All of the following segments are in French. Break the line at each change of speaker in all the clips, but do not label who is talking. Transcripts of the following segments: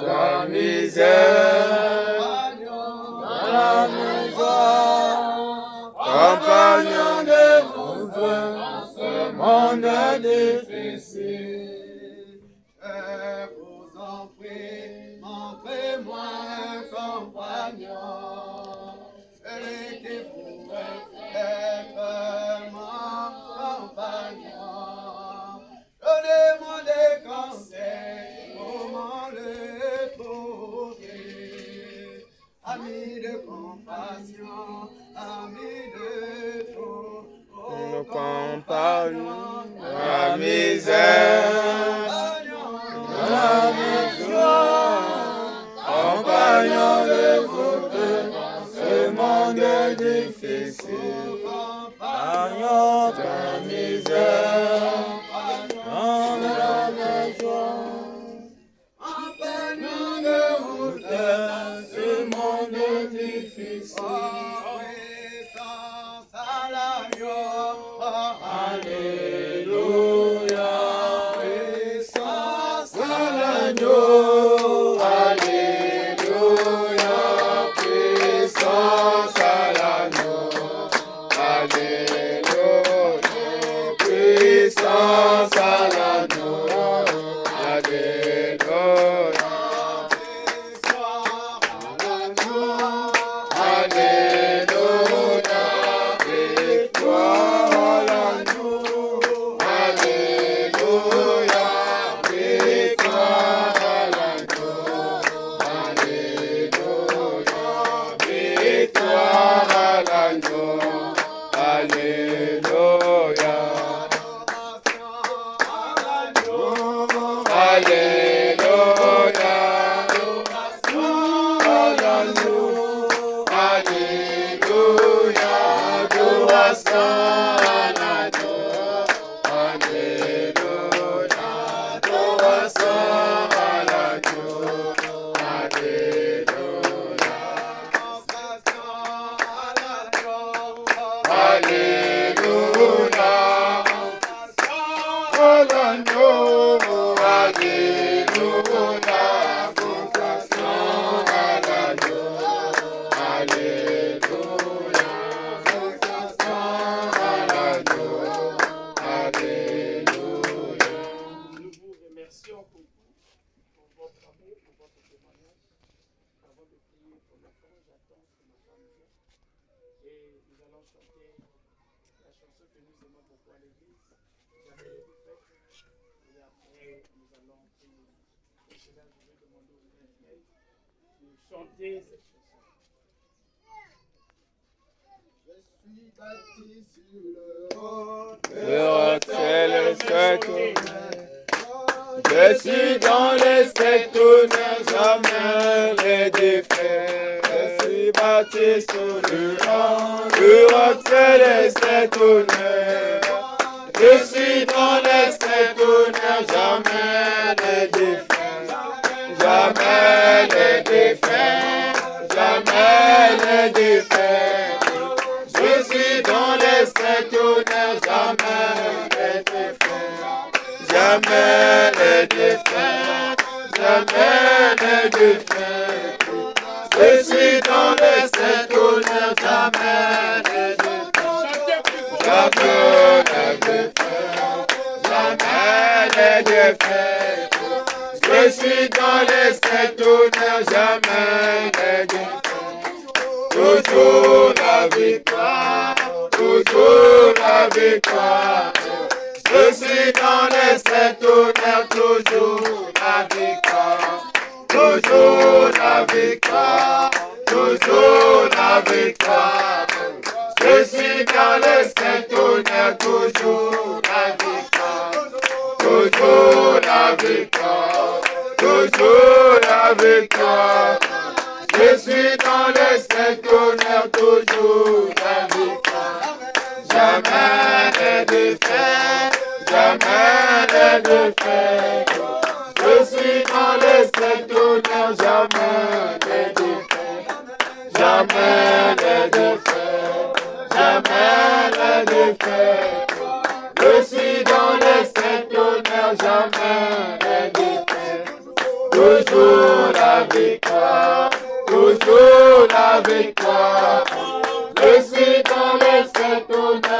la misère, dans la joie, compagnon de vous dans ce monde difficile.
Je vous en prie, montrez-moi un compagnon, celui qui pourrait être mon compagnon. Donnez-moi des conseils, comment le trouver. Ami de compassion, ami de tout,
Nos compagnons, la misère, dans la joie, compagnons de vous dans ce monde difficile. Compagnons de la misère, dans la joie, compagnons de vous dans ce monde difficile. Alléluia, puissance à l'agneau. Alléluia, puissance à l'agneau. Alléluia, puissance à l'agneau. Alléluia, je suis dans les sept tonnerres, jamais les défaits. Je suis bâti sur le roc céleste tonnerre. Je suis dans les sept tonnerres, jamais les défaits. Jamais les défaits, jamais les défaits. Je suis dans les sept tonnerres, jamais les défaits. Jamais les défaits, jamais les défaits. Je suis dans les sept tonnerres, jamais les défaits. Jamais les défaits, jamais les défaits. Je suis dans les sept tonnerres, jamais les défaits. Toujours la victoire, toujours la victoire. Je suis dans les sept tonnerres, toujours la victoire. Toujours la victoire, toujours la victoire. Je suis dans les sept tonnerres, toujours la victoire. Toujours la victoire, toujours la victoire. Je suis dans les sept tonnerres, toujours la victoire. Jamais les défaites, jamais les défaites. Je suis dans les sept tonnerres, jamais les défaites. Jamais les défaites, jamais les défaites. Je suis dans les sept tonnerres, jamais les défaites. Toujours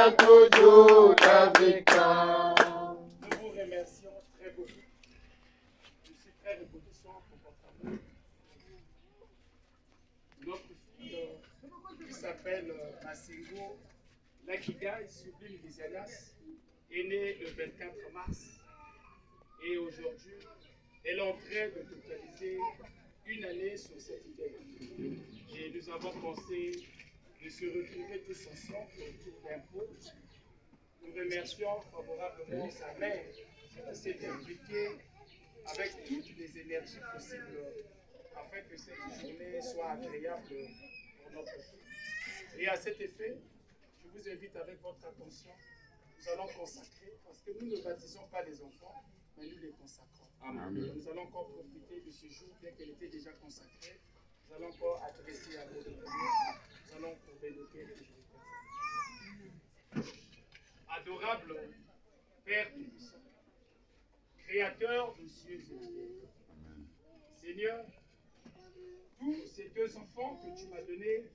aura toujours la victoire.
Nous vous remercions très beaucoup. Je suis très reconnaissant pour votre amour. Notre fille, qui s'appelle Masengo Lakigai Sublime Visianas, est née le 24 mars. Et aujourd'hui, elle est en train de totaliser une année sur cette idée. Et nous avons pensé de se retrouver tous ensemble autour d'un pot. Nous remercions favorablement sa mère qui s'est impliquée avec toutes les énergies possibles afin que cette journée soit agréable pour notre fille. Et à cet effet, je vous invite avec votre attention, nous allons consacrer, parce que nous ne baptisons pas les enfants, mais nous les consacrons. Amen. Nous allons encore profiter de ce jour, bien qu'elle était déjà consacrée. Nous allons encore adresser à votre prière. Nous allons courber nos cœurs et je vais faire ça. Adorable Père Tout-Puissant, Créateur de cieux et de terre. Seigneur, tous ces deux enfants que tu m'as donnés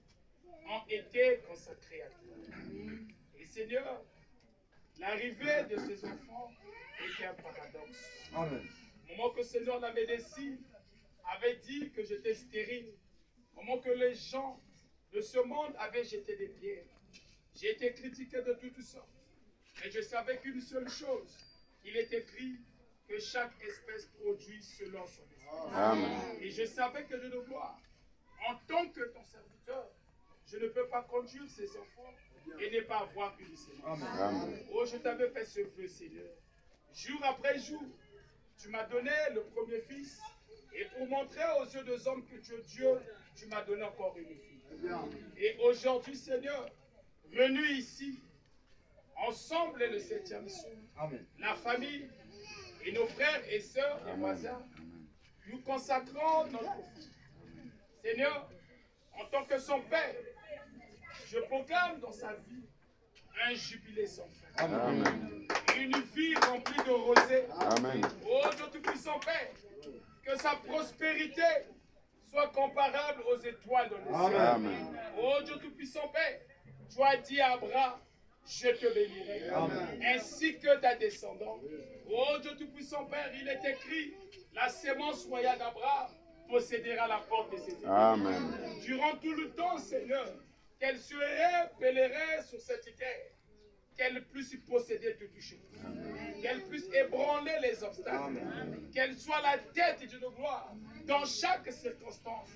ont été consacrés à toi. Et Seigneur, l'arrivée de ces enfants était un paradoxe.
Amen.
Au moment que Seigneur, la médecine avait dit que j'étais stérile, au moment que les gens de ce monde avaient jeté des pierres, j'ai été critiqué de toutes sortes. Mais je savais qu'une seule chose, il est écrit que chaque espèce produit selon son espèce.
Amen.
Et je savais que je devais voir, en tant que ton serviteur, je ne peux pas conduire ces enfants et ne pas avoir une séance.
Amen.
Oh, je t'avais fait ce vœu, Seigneur. Jour après jour, tu m'as donné le premier fils. Et pour montrer aux yeux des hommes que tu es Dieu, tu m'as donné encore une fille. Et aujourd'hui, Seigneur, venu ici, ensemble le 7e jour,
Amen.
la famille et nos frères et sœurs et voisins, nous consacrons notre fille. Seigneur, en tant que son père, je proclame dans sa vie un jubilé sans fin.
Amen.
Une vie remplie de rosée.
Amen.
Oh Dieu Tout-Puissant Père, que sa prospérité soit comparable aux étoiles de le ciel.
Amen.
Oh Dieu Tout-Puissant Père, tu as dit à Abraham, je te bénirai, ainsi que ta descendance. Oh Dieu Tout-Puissant Père, il est écrit, la sémence royale d'Abraham possédera la porte de ses ennemis.
Amen.
Durant tout le temps, Seigneur, qu'elle serait pèlerin sur cette terre, qu'elle puisse posséder toutes choses, qu'elle puisse ébranler les obstacles, qu'elle soit la tête de gloire dans chaque circonstance.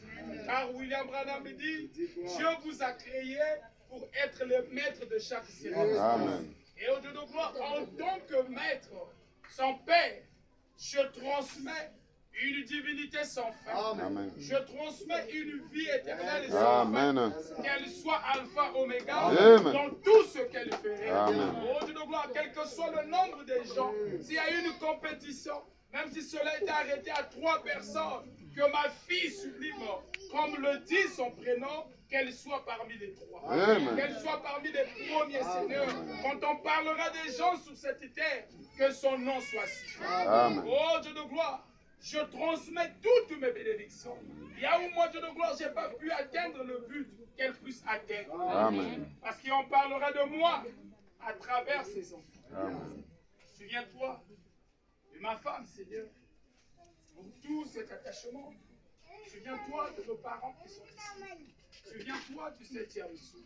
Car William Branham dit, Dieu vous a créé pour être le maître de chaque circonstance.
Amen.
Et au Dieu de gloire, en tant que maître, son Père, je transmets une divinité sans fin.
Amen.
Je transmets une vie éternelle sans fin.
Amen.
Qu'elle soit alpha, oméga,
Amen.
dans tout ce qu'elle ferait.
Amen.
Oh Dieu de gloire, quel que soit le nombre des gens, s'il y a une compétition, même si cela était arrêté à 3 personnes, que ma fille sublime, comme le dit son prénom, qu'elle soit parmi les 3.
Amen.
Qu'elle soit parmi les premiers, Seigneur. Quand on parlera des gens sur cette terre, que son nom soit cité.
Amen.
Oh Dieu de gloire, je transmets toutes mes bénédictions. Il y a où moi, Dieu de gloire, je n'ai pas pu atteindre le but qu'elle puisse atteindre.
Amen.
Parce qu'on parlera de moi à travers ces enfants.
Amen.
Souviens-toi de ma femme, Seigneur, pour tout cet attachement. Souviens-toi de nos parents qui sont ici. Souviens-toi du 7e jour.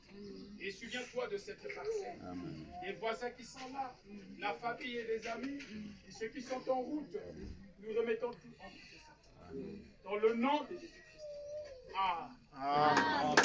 Et souviens-toi de cette parcelle.
Amen.
Les voisins qui sont là, la famille et les amis, et ceux qui sont en route, nous remettons tout en tes mains. Dans le nom de Jésus-Christ. Amen.
Amen.